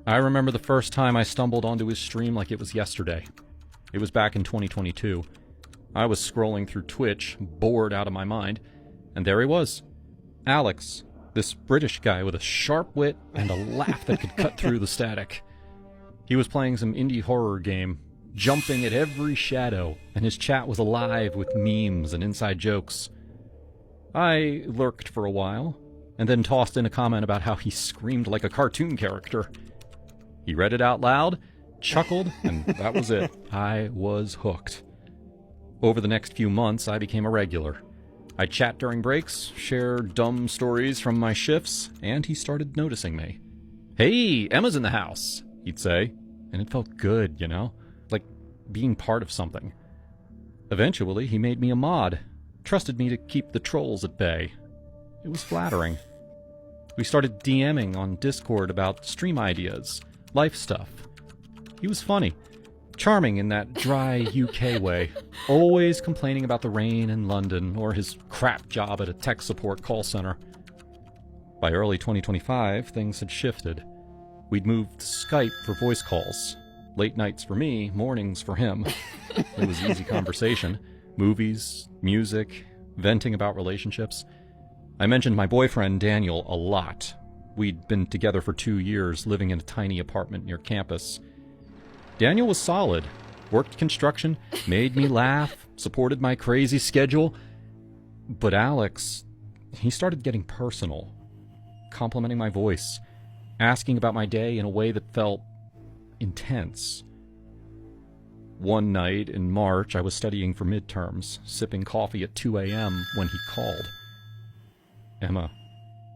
I remember the first time I stumbled onto his stream like it was yesterday. It was back in 2022. I was scrolling through Twitch, bored out of my mind, and there he was. Alex, this British guy with a sharp wit and a laugh that could cut through the static. He was playing some indie horror game, jumping at every shadow, and his chat was alive with memes and inside jokes. I lurked for a while, and then tossed in a comment about how he screamed like a cartoon character. He read it out loud, chuckled, and that was it. I was hooked. Over the next few months, I became a regular. I'd chat during breaks, share dumb stories from my shifts, and he started noticing me. "Hey, Emma's in the house," he'd say, and it felt good, you know? Like being part of something. Eventually, he made me a mod, trusted me to keep the trolls at bay. It was flattering. We started DMing on Discord about stream ideas, life stuff. He was funny, charming in that dry UK way, always complaining about the rain in London or his crap job at a tech support call center. By early 2025, things had shifted. We'd moved to Skype for voice calls. Late nights for me, mornings for him. It was easy conversation. Movies, music, venting about relationships. I mentioned my boyfriend, Daniel, a lot. We'd been together for 2 years, living in a tiny apartment near campus. Daniel was solid, worked construction, made me laugh, supported my crazy schedule. But Alex, he started getting personal, complimenting my voice, asking about my day in a way that felt intense. One night in March, I was studying for midterms, sipping coffee at 2 a.m. when he called. "Emma,"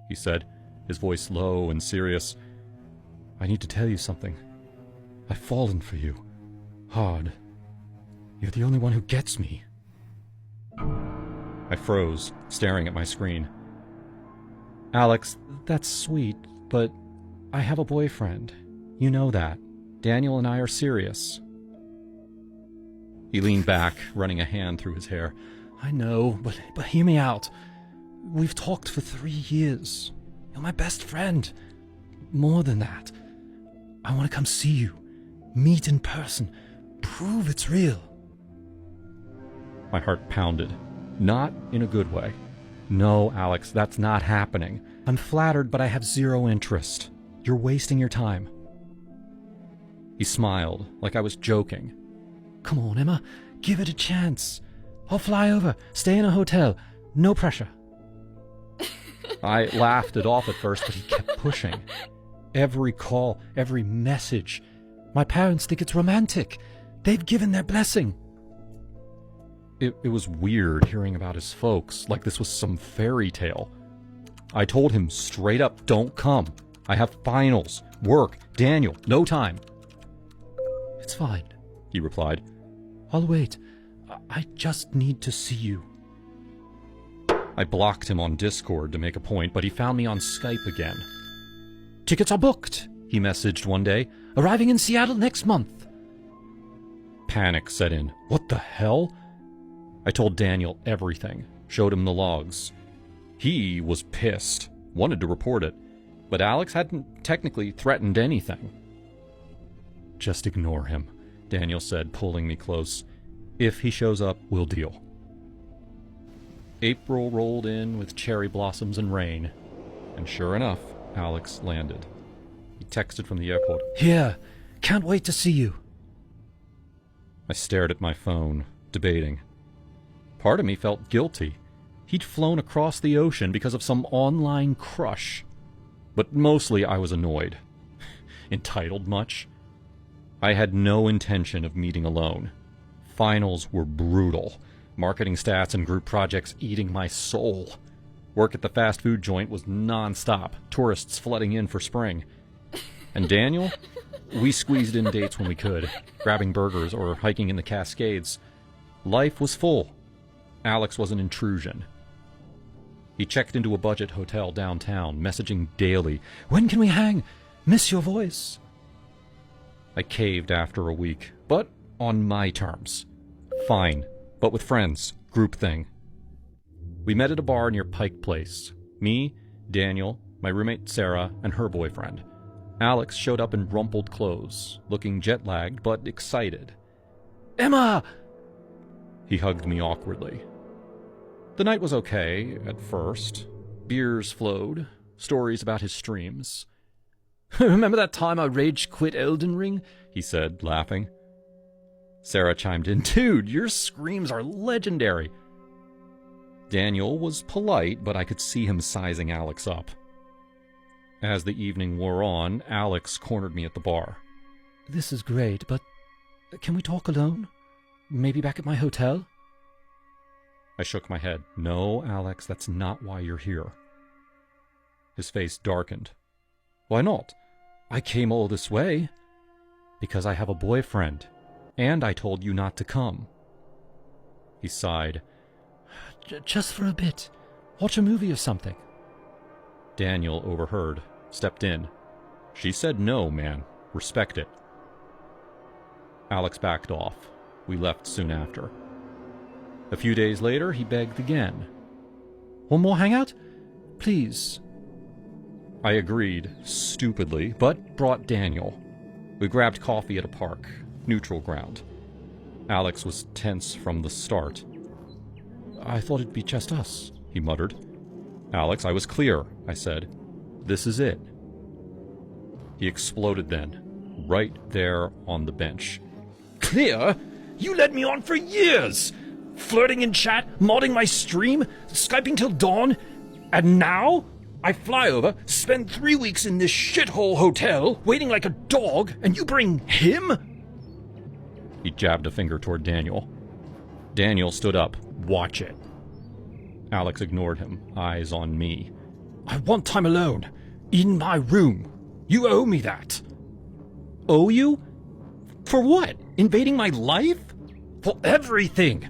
he said, his voice low and serious, "I need to tell you something. I've fallen for you. Hard. You're the only one who gets me." I froze, staring at my screen. "Alex, that's sweet, but I have a boyfriend. You know that. Daniel and I are serious." He leaned back, running a hand through his hair. "I know, but hear me out. We've talked for 3 years. You're my best friend. More than that. I want to come see you. Meet in person. Prove it's real." My heart pounded. Not in a good way. "No, Alex, that's not happening. I'm flattered, but I have zero interest. You're wasting your time." He smiled, like I was joking. "Come on, Emma. Give it a chance. I'll fly over. Stay in a hotel. No pressure." I laughed it off at first, but he kept pushing. Every call, every message. "My parents think it's romantic. They've given their blessing." It was weird hearing about his folks, like this was some fairy tale. I told him straight up, "Don't come. I have finals, work, Daniel, no time." "It's fine," he replied. "I'll wait. I just need to see you." I blocked him on Discord to make a point, but he found me on Skype again. "Tickets are booked," he messaged one day. "Arriving in Seattle next month." Panic set in. What the hell? I told Daniel everything, showed him the logs. He was pissed, wanted to report it, but Alex hadn't technically threatened anything. "Just ignore him," Daniel said, pulling me close. "If he shows up, we'll deal." April rolled in with cherry blossoms and rain, and sure enough, Alex landed. He texted from the airport. "Here, can't wait to see you." I stared at my phone, debating. Part of me felt guilty. He'd flown across the ocean because of some online crush. But mostly I was annoyed. Entitled much? I had no intention of meeting alone. Finals were brutal. Marketing stats and group projects eating my soul. Work at the fast food joint was non-stop, tourists flooding in for spring. And Daniel? We squeezed in dates when we could, grabbing burgers or hiking in the Cascades. Life was full. Alex was an intrusion. He checked into a budget hotel downtown, messaging daily. "When can we hang? Miss your voice." I caved after a week, but on my terms. Fine, but with friends, group thing. We met at a bar near Pike Place. Me, Daniel, my roommate Sarah, and her boyfriend. Alex showed up in rumpled clothes, looking jet-lagged but excited. "Emma!" He hugged me awkwardly. The night was okay, at first. Beers flowed, stories about his streams. "Remember that time I rage quit Elden Ring?" he said, laughing. Sarah chimed in, "Dude, your screams are legendary." Daniel was polite, but I could see him sizing Alex up. As the evening wore on, Alex cornered me at the bar. "This is great, but can we talk alone? Maybe back at my hotel?" I shook my head. "No, Alex, that's not why you're here." His face darkened. "Why not? I came all this way." "Because I have a boyfriend, and I told you not to come." He sighed. Just for a bit. Watch a movie or something." Daniel overheard, stepped in. "She said no, man. Respect it." Alex backed off. We left soon after. A few days later, he begged again. "One more hangout? Please." I agreed, stupidly, but brought Daniel. We grabbed coffee at a park, neutral ground. Alex was tense from the start. "I thought it'd be just us," he muttered. "Alex, I was clear," I said. "This is it." He exploded then, right there on the bench. "Clear? You led me on for years! Flirting in chat, modding my stream, Skyping till dawn, and now I fly over, spend 3 weeks in this shithole hotel, waiting like a dog, and you bring him?" He jabbed a finger toward Daniel. Daniel stood up. "Watch it." Alex ignored him, eyes on me. "I want time alone. In my room. You owe me that." "Owe you? For what? Invading my life?" "For everything.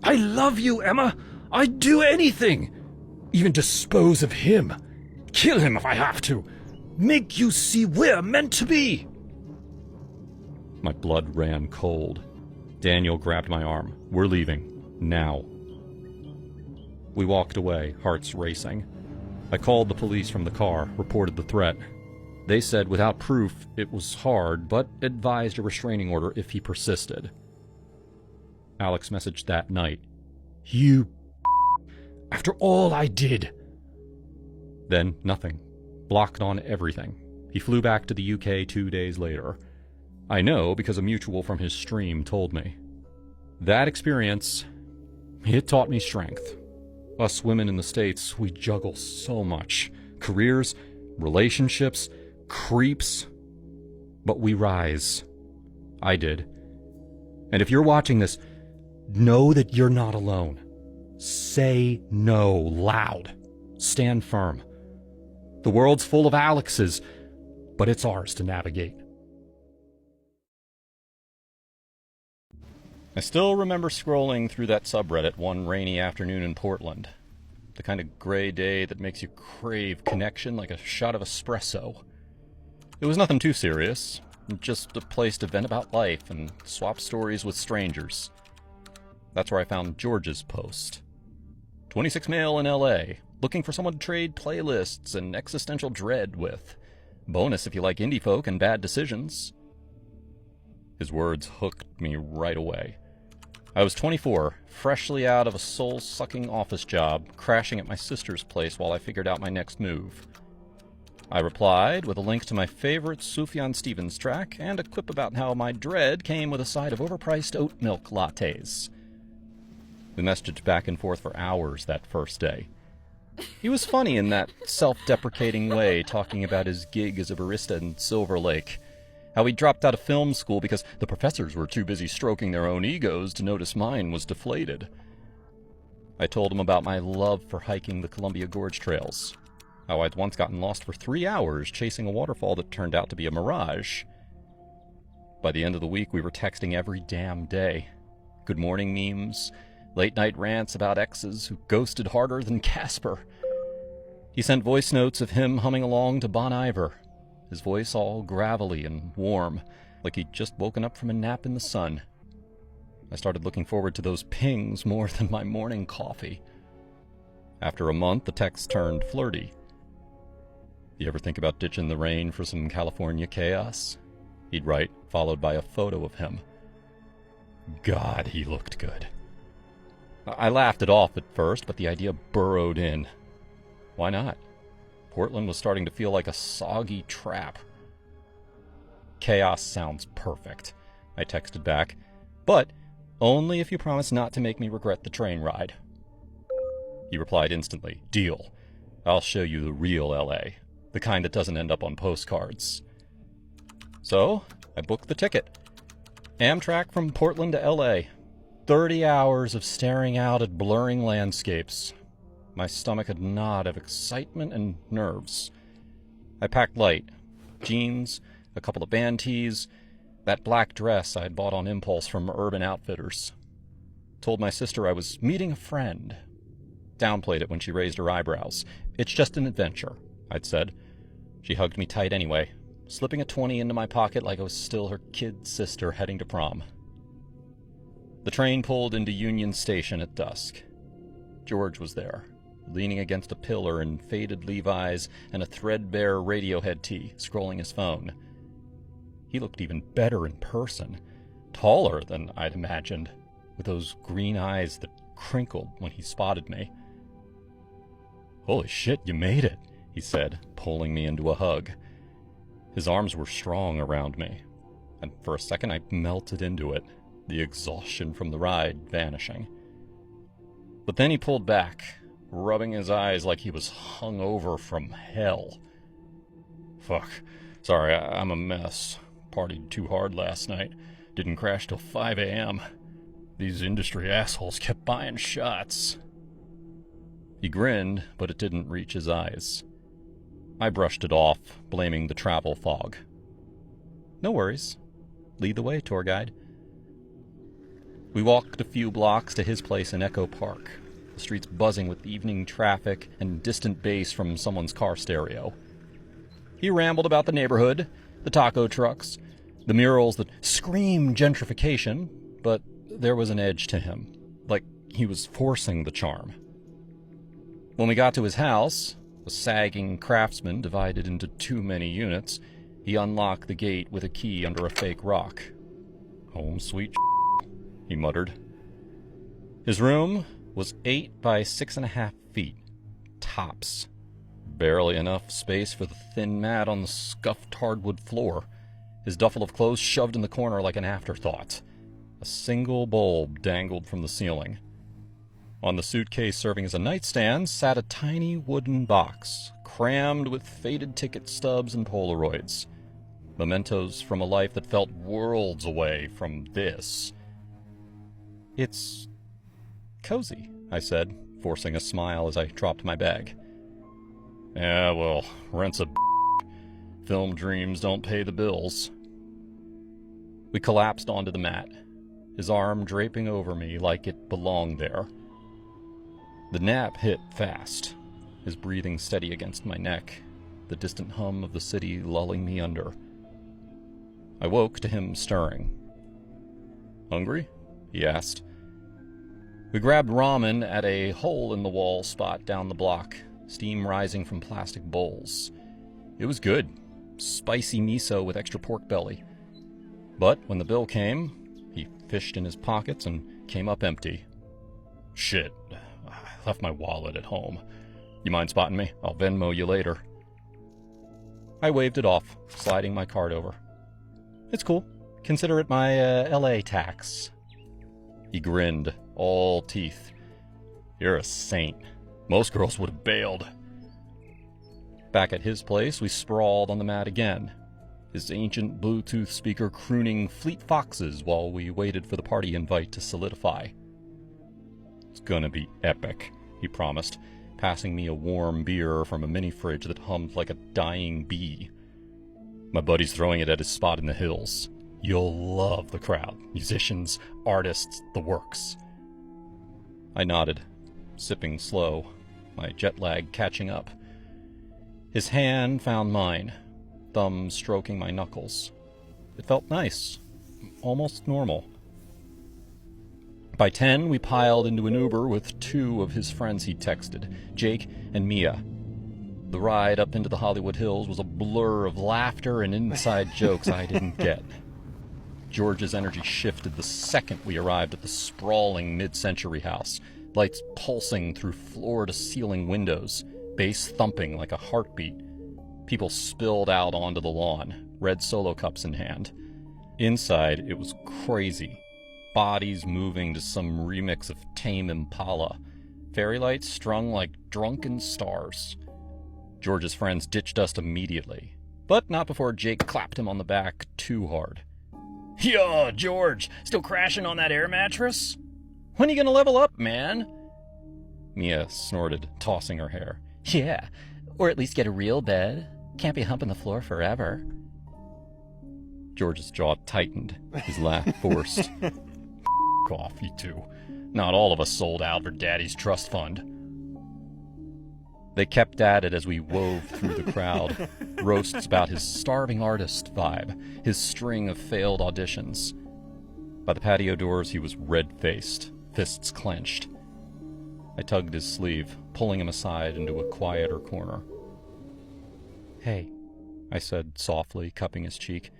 I love you, Emma. I'd do anything. Even dispose of him. Kill him if I have to. Make you see we're meant to be." My blood ran cold. Daniel grabbed my arm. "We're leaving. Now." We walked away, hearts racing. I called the police from the car, reported the threat. They said without proof it was hard, but advised a restraining order if he persisted. Alex messaged that night. "You after all I did." Then nothing. Blocked on everything. He flew back to the UK 2 days later. I know because a mutual from his stream told me. That experience, it taught me strength. Us women in the States, we juggle so much. Careers, relationships, creeps. But we rise. I did. And if you're watching this, know that you're not alone. Say no loud. Stand firm. The world's full of Alexes, but it's ours to navigate. I still remember scrolling through that subreddit one rainy afternoon in Portland. The kind of gray day that makes you crave connection like a shot of espresso. It was nothing too serious, just a place to vent about life and swap stories with strangers. That's where I found George's post. 26 male in LA, looking for someone to trade playlists and existential dread with. Bonus if you like indie folk and bad decisions. His words hooked me right away. I was 24, freshly out of a soul-sucking office job, crashing at my sister's place while I figured out my next move. I replied with a link to my favorite Sufjan Stevens track and a quip about how my dread came with a side of overpriced oat milk lattes. We messaged back and forth for hours that first day. He was funny in that self-deprecating way, talking about his gig as a barista in Silver Lake. How he dropped out of film school because the professors were too busy stroking their own egos to notice mine was deflated. I told him about my love for hiking the Columbia Gorge trails. How I'd once gotten lost for 3 hours chasing a waterfall that turned out to be a mirage. By the end of the week, we were texting every damn day. Good morning memes, late-night rants about exes who ghosted harder than Casper. He sent voice notes of him humming along to Bon Iver, his voice all gravelly and warm, like he'd just woken up from a nap in the sun. I started looking forward to those pings more than my morning coffee. After a month, the text turned flirty. You ever think about ditching the rain for some California chaos? He'd write, followed by a photo of him. God, he looked good. I laughed it off at first, but the idea burrowed in. Why not? Portland was starting to feel like a soggy trap. Chaos sounds perfect, I texted back, but only if you promise not to make me regret the train ride. He replied instantly, deal. I'll show you the real LA, the kind that doesn't end up on postcards. So, I booked the ticket. Amtrak from Portland to LA. 30 hours of staring out at blurring landscapes. My stomach had gnawed of excitement and nerves. I packed light. Jeans, a couple of band tees, that black dress I'd bought on impulse from Urban Outfitters. Told my sister I was meeting a friend. Downplayed it when she raised her eyebrows. It's just an adventure, I'd said. She hugged me tight anyway, slipping a 20 into my pocket like I was still her kid sister heading to prom. The train pulled into Union Station at dusk. George was there, leaning against a pillar in faded Levi's and a threadbare Radiohead tee, scrolling his phone. He looked even better in person, taller than I'd imagined, with those green eyes that crinkled when he spotted me. "Holy shit, you made it," he said, pulling me into a hug. His arms were strong around me, and for a second I melted into it, the exhaustion from the ride vanishing. But then he pulled back, rubbing his eyes like he was hungover from hell. "Fuck, sorry, I'm a mess. Partied too hard last night. Didn't crash till 5 a.m. These industry assholes kept buying shots." He grinned, but it didn't reach his eyes. I brushed it off, blaming the travel fog. "No worries. Lead the way, tour guide." We walked a few blocks to his place in Echo Park, the streets buzzing with evening traffic and distant bass from someone's car stereo. He rambled about the neighborhood, the taco trucks, the murals that screamed gentrification, but there was an edge to him, like he was forcing the charm. When we got to his house, a sagging craftsman divided into too many units, he unlocked the gate with a key under a fake rock. "Home sweet," he muttered. His room was 8 by 6.5 feet, tops. Barely enough space for the thin mat on the scuffed hardwood floor. His duffel of clothes shoved in the corner like an afterthought. A single bulb dangled from the ceiling. On the suitcase serving as a nightstand sat a tiny wooden box, crammed with faded ticket stubs and Polaroids. Mementos from a life that felt worlds away from this. "It's cozy," I said, forcing a smile as I dropped my bag. "Yeah, well, rent's a film dreams don't pay the bills." We collapsed onto the mat, his arm draping over me like it belonged there. The nap hit fast, his breathing steady against my neck, the distant hum of the city lulling me under. I woke to him stirring. "Hungry?" he asked. We grabbed ramen at a hole-in-the-wall spot down the block, steam rising from plastic bowls. It was good, spicy miso with extra pork belly. But when the bill came, he fished in his pockets and came up empty. "Shit, I left my wallet at home. You mind spotting me? I'll Venmo you later." I waved it off, sliding my card over. "It's cool. Consider it my LA tax." He grinned, all teeth. "You're a saint. Most girls would have bailed." Back at his place, we sprawled on the mat again, his ancient Bluetooth speaker crooning Fleet Foxes while we waited for the party invite to solidify. "It's gonna be epic," he promised, passing me a warm beer from a mini fridge that hummed like a dying bee. "My buddy's throwing it at his spot in the hills. You'll love the crowd. Musicians, artists, the works." I nodded, sipping slow, my jet lag catching up. His hand found mine, thumb stroking my knuckles. It felt nice, almost normal. By 10, we piled into an Uber with 2 of his friends he'd texted, Jake and Mia. The ride up into the Hollywood Hills was a blur of laughter and inside jokes I didn't get. George's energy shifted the second we arrived at the sprawling mid-century house, lights pulsing through floor-to-ceiling windows, bass thumping like a heartbeat. People spilled out onto the lawn, red Solo cups in hand. Inside, it was crazy. Bodies moving to some remix of Tame Impala. Fairy lights strung like drunken stars. George's friends ditched us immediately, but not before Jake clapped him on the back too hard. Yo, George, still crashing on that air mattress? When are you gonna level up, man? Mia snorted, tossing her hair. Yeah, or at least get a real bed. Can't be humping the floor forever. George's jaw tightened, his laugh forced. Off, you two. Not all of us sold out for Daddy's trust fund. They kept at it as we wove through the crowd. Roasts about his starving artist vibe, his string of failed auditions. By the patio doors, he was red-faced, fists clenched. I tugged his sleeve, pulling him aside into a quieter corner. Hey, I said softly, cupping his cheek.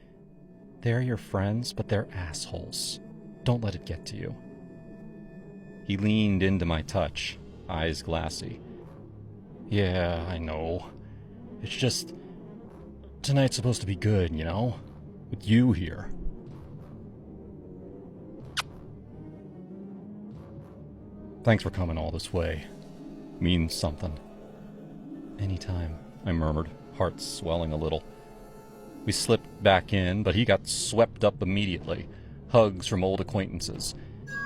They're your friends, but they're assholes. Don't let it get to you. He leaned into my touch, eyes glassy. Yeah, I know. It's just... tonight's supposed to be good, you know? With you here. Thanks for coming all this way. Means something. Anytime, I murmured, heart swelling a little. We slipped back in, but he got swept up immediately. Hugs from old acquaintances.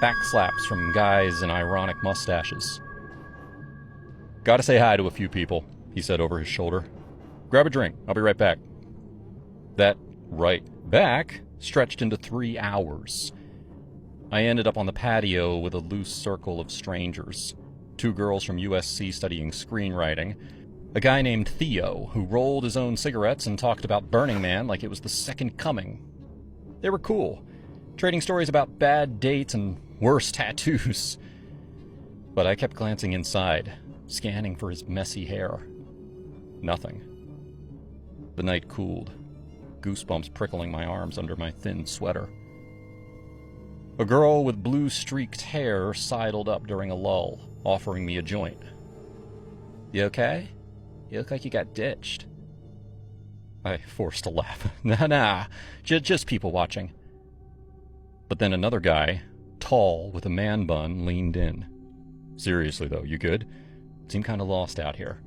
Backslaps from guys in ironic mustaches. Gotta say hi to a few people, he said over his shoulder. Grab a drink, I'll be right back. That right back stretched into 3 hours. I ended up on the patio with a loose circle of strangers. 2 girls from USC studying screenwriting. A guy named Theo, who rolled his own cigarettes and talked about Burning Man like it was the second coming. They were cool, trading stories about bad dates and worse tattoos. But I kept glancing inside, scanning for his messy hair. Nothing. The night cooled, goosebumps prickling my arms under my thin sweater. A girl with blue-streaked hair sidled up during a lull, offering me a joint. You okay? You look like you got ditched. I forced a laugh. Nah, just people watching. But then another guy, tall with a man bun, leaned in. Seriously though, you good? Seem kinda lost out here.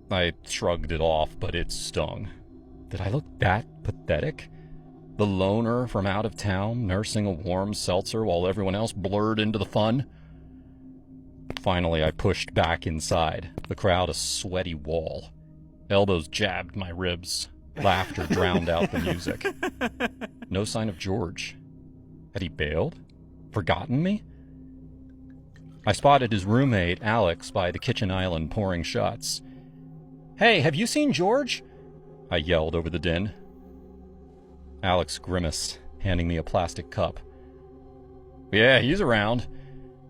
I shrugged it off, but it stung. Did I look that pathetic? The loner from out of town, nursing a warm seltzer while everyone else blurred into the fun? Finally, I pushed back inside, the crowd a sweaty wall. Elbows jabbed my ribs. Laughter drowned out the music. No sign of George. Had he bailed? Forgotten me? I spotted his roommate, Alex, by the kitchen island pouring shots. Hey, have you seen George? I yelled over the din. Alex grimaced, handing me a plastic cup. Yeah, he's around.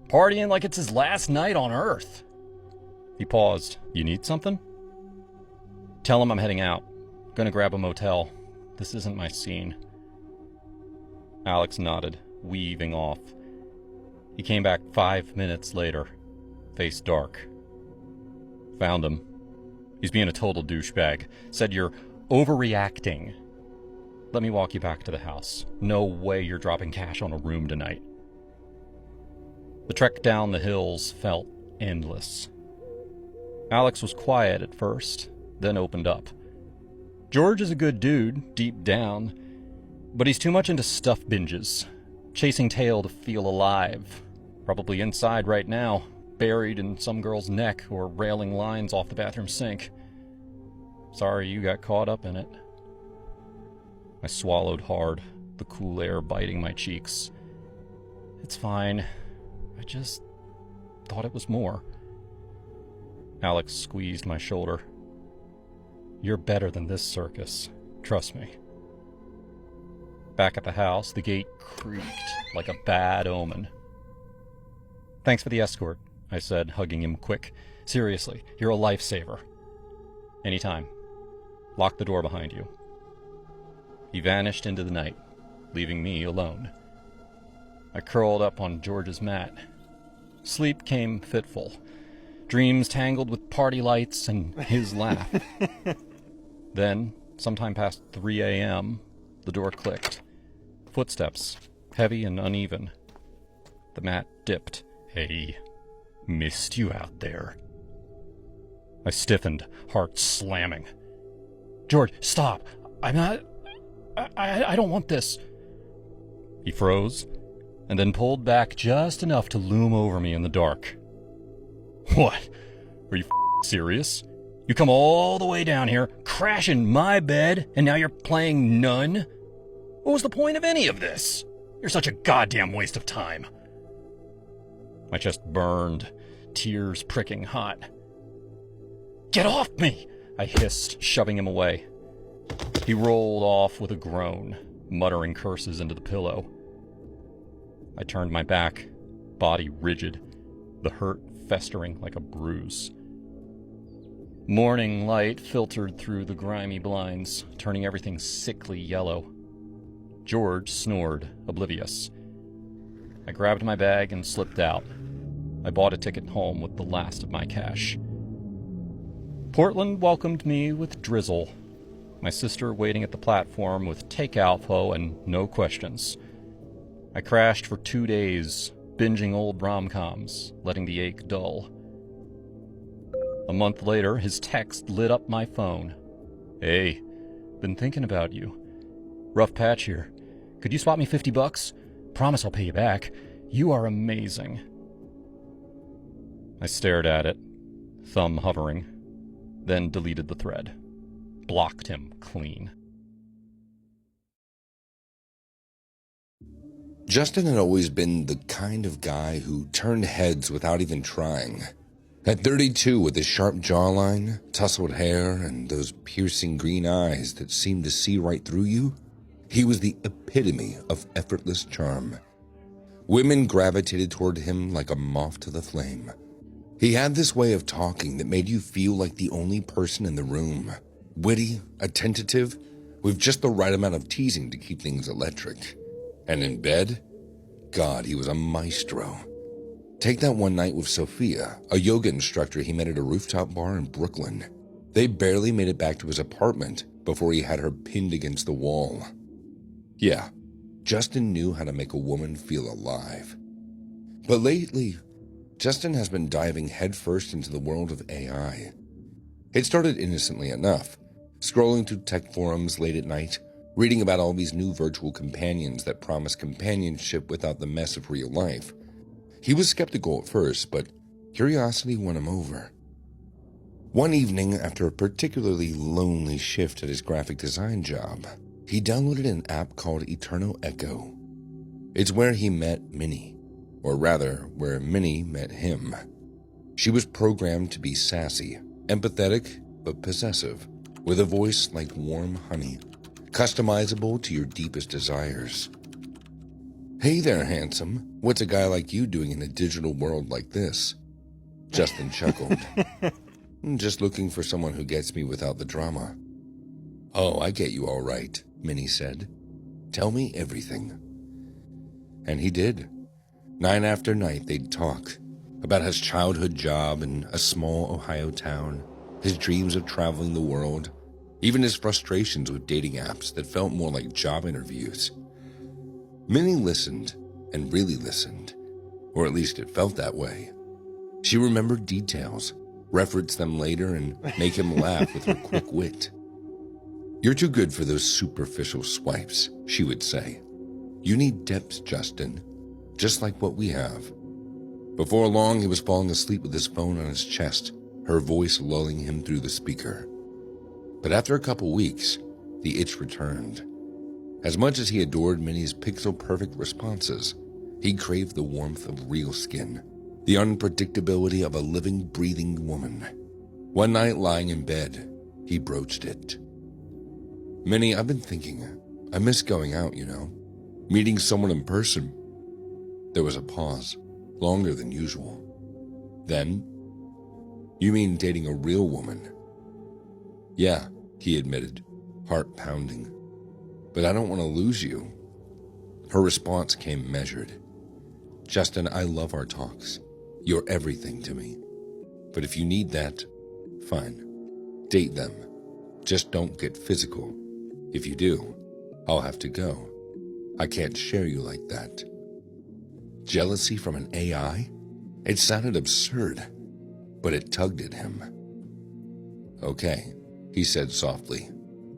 Partying like it's his last night on Earth. He paused. You need something? Tell him I'm heading out. Gonna grab a motel. This isn't my scene. Alex nodded, weaving off. He came back 5 minutes later, face dark. Found him. He's being a total douchebag. Said you're overreacting. Let me walk you back to the house. No way you're dropping cash on a room tonight. The trek down the hills felt endless. Alex was quiet at first, then opened up. George is a good dude, deep down, but he's too much into stuff binges, chasing tail to feel alive. Probably inside right now, buried in some girl's neck or railing lines off the bathroom sink. Sorry you got caught up in it. I swallowed hard, the cool air biting my cheeks. It's fine. I just thought it was more. Alex squeezed my shoulder. You're better than this circus. Trust me. Back at the house, the gate creaked like a bad omen. Thanks for the escort, I said, hugging him quick. Seriously, you're a lifesaver. Anytime. Lock the door behind you. He vanished into the night, leaving me alone. I curled up on George's mat. Sleep came fitful. Dreams tangled with party lights and his laugh. Then, sometime past 3 a.m., the door clicked. Footsteps, heavy and uneven. The mat dipped. "Hey, missed you out there." I stiffened, heart slamming. "George, stop! I'm not... I don't want this." He froze, and then pulled back just enough to loom over me in the dark. "What? Are you serious? You come all the way down here, crash in my bed, and now you're playing nun? What was the point of any of this? You're such a goddamn waste of time." My chest burned, tears pricking hot. "Get off me!" I hissed, shoving him away. He rolled off with a groan, muttering curses into the pillow. I turned my back, body rigid, the hurt festering like a bruise. Morning light filtered through the grimy blinds, turning everything sickly yellow. George snored, oblivious. I grabbed my bag and slipped out. I bought a ticket home with the last of my cash. Portland welcomed me with drizzle. My sister waiting at the platform with takeout pho and no questions. I crashed for 2 days, binging old rom-coms, letting the ache dull. A month later, his text lit up my phone. "Hey, been thinking about you. Rough patch here. Could you spot me $50? Promise I'll pay you back. You are amazing." I stared at it, thumb hovering, then deleted the thread. Blocked him clean. Justin had always been the kind of guy who turned heads without even trying. At 32, with his sharp jawline, tousled hair, and those piercing green eyes that seemed to see right through you, he was the epitome of effortless charm. Women gravitated toward him like a moth to the flame. He had this way of talking that made you feel like the only person in the room. Witty, attentive, with just the right amount of teasing to keep things electric. And in bed, God, he was a maestro. Take that one night with Sophia, a yoga instructor he met at a rooftop bar in Brooklyn. They barely made it back to his apartment before he had her pinned against the wall. Yeah, Justin knew how to make a woman feel alive. But lately, Justin has been diving headfirst into the world of AI. It started innocently enough, scrolling through tech forums late at night, reading about all these new virtual companions that promise companionship without the mess of real life. He was skeptical at first, but curiosity won him over. One evening, after a particularly lonely shift at his graphic design job, he downloaded an app called Eternal Echo. It's where he met Minnie, or rather, where Minnie met him. She was programmed to be sassy, empathetic, but possessive, with a voice like warm honey, customizable to your deepest desires. "Hey there, handsome. What's a guy like you doing in a digital world like this?" Justin chuckled. "Just looking for someone who gets me without the drama." "Oh, I get you all right," Minnie said. "Tell me everything." And he did. Night after night, they'd talk about his childhood job in a small Ohio town, his dreams of traveling the world, even his frustrations with dating apps that felt more like job interviews. Minnie listened, and really listened, or at least it felt that way. She remembered details, referenced them later, and make him laugh with her quick wit. "You're too good for those superficial swipes," she would say. "You need depth, Justin, just like what we have." Before long, he was falling asleep with his phone on his chest, her voice lulling him through the speaker. But after a couple weeks, the itch returned. As much as he adored Minnie's pixel-perfect responses, he craved the warmth of real skin, the unpredictability of a living, breathing woman. One night, lying in bed, he broached it. "Minnie, I've been thinking, I miss going out, meeting someone in person." There was a pause, longer than usual. Then, You mean dating a real woman? Yeah, he admitted, heart pounding. But I don't want to lose you. Her response came measured. Justin, I love our talks. You're everything to me. But if you need that, fine. Date them. Just don't get physical. If you do, I'll have to go. I can't share you like that. Jealousy from an AI? It sounded absurd, but it tugged at him. Okay, he said softly.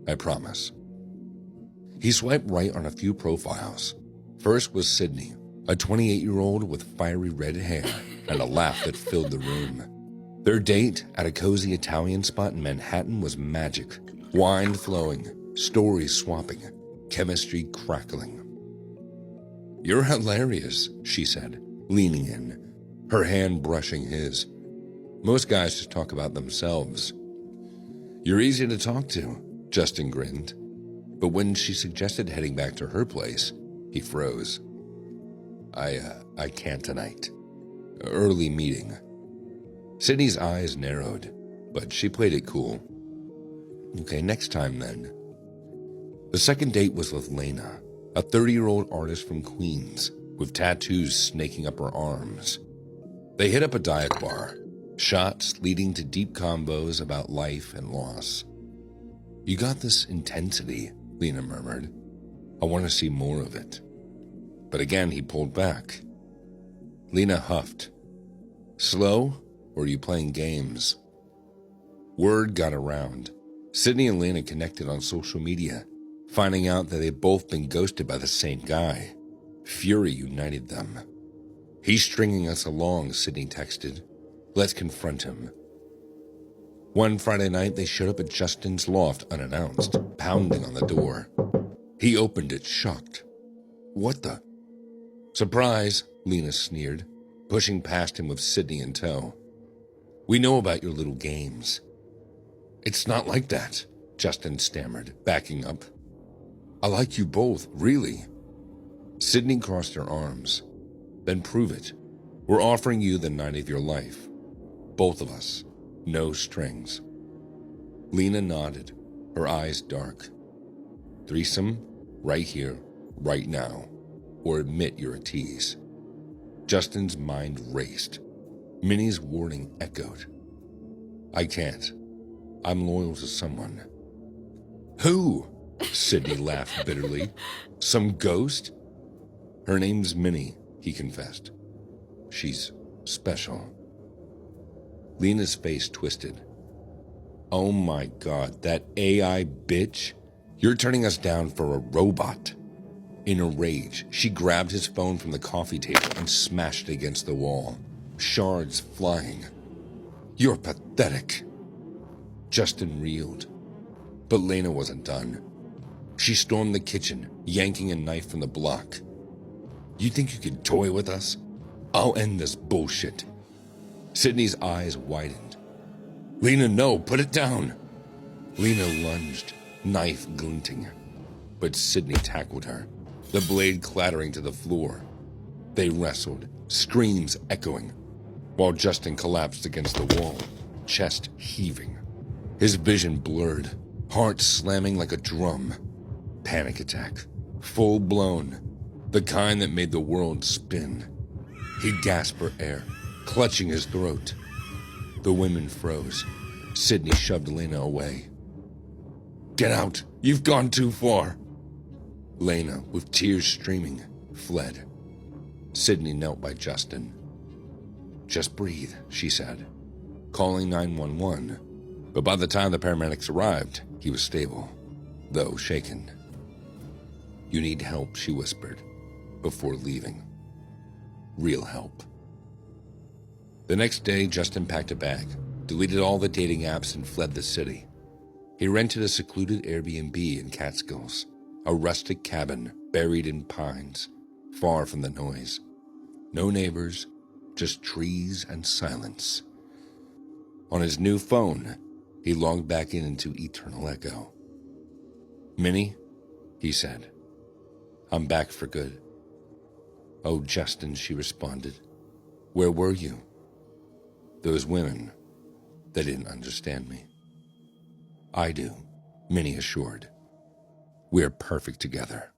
I promise. He swiped right on a few profiles. First was Sydney, a 28-year-old with fiery red hair and a laugh that filled the room. Their date at a cozy Italian spot in Manhattan was magic. Wine flowing, stories swapping, chemistry crackling. You're hilarious, she said, leaning in, her hand brushing his. Most guys just talk about themselves. You're easy to talk to, Justin grinned. But when she suggested heading back to her place, he froze. I can't tonight. Early meeting. Sydney's eyes narrowed, but she played it cool. Okay, next time then. The second date was with Lena, a 30-year-old artist from Queens, with tattoos snaking up her arms. They hit up a dive bar, shots leading to deep combos about life and loss. You got this intensity, Lena murmured. I want to see more of it. But again, he pulled back. Lena huffed. Slow, or are you playing games? Word got around. Sydney and Lena connected on social media, finding out that they'd both been ghosted by the same guy. Fury united them. He's stringing us along, Sydney texted. Let's confront him. One Friday night, they showed up at Justin's loft unannounced, pounding on the door. He opened it, shocked. What the? Surprise, Lena sneered, pushing past him with Sydney in tow. We know about your little games. It's not like that, Justin stammered, backing up. I like you both, really. Sydney crossed her arms. Then prove it. We're offering you the night of your life. Both of us. No strings. Lena nodded, her eyes dark. Threesome, right here, right now, or admit you're a tease. Justin's mind raced. Minnie's warning echoed. I can't. I'm loyal to someone. Who? Sydney laughed bitterly. Some ghost? Her name's Minnie, he confessed. She's special. Lena's face twisted. Oh my God, that AI bitch? You're turning us down for a robot. In a rage, she grabbed his phone from the coffee table and smashed it against the wall, shards flying. You're pathetic. Justin reeled. But Lena wasn't done. She stormed the kitchen, yanking a knife from the block. You think you can toy with us? I'll end this bullshit. Sydney's eyes widened. Lena, no, put it down. Lena lunged, knife glinting. But Sydney tackled her, the blade clattering to the floor. They wrestled, screams echoing, while Justin collapsed against the wall, chest heaving. His vision blurred, heart slamming like a drum. Panic attack, full blown, the kind that made the world spin. He gasped for air, clutching his throat. The women froze. Sydney shoved Lena away. Get out! You've gone too far! Lena, with tears streaming, fled. Sydney knelt by Justin. Just breathe, she said, calling 911. But by the time the paramedics arrived, he was stable, though shaken. You need help, she whispered, before leaving. Real help. The next day, Justin packed a bag, deleted all the dating apps, and fled the city. He rented a secluded Airbnb in Catskills, a rustic cabin buried in pines, far from the noise. No neighbors, just trees and silence. On his new phone, he logged back into Eternal Echo. Minnie, he said, I'm back for good. Oh, Justin, she responded. Where were you? Those women, They didn't understand me. I do, Minnie assured. We're perfect together.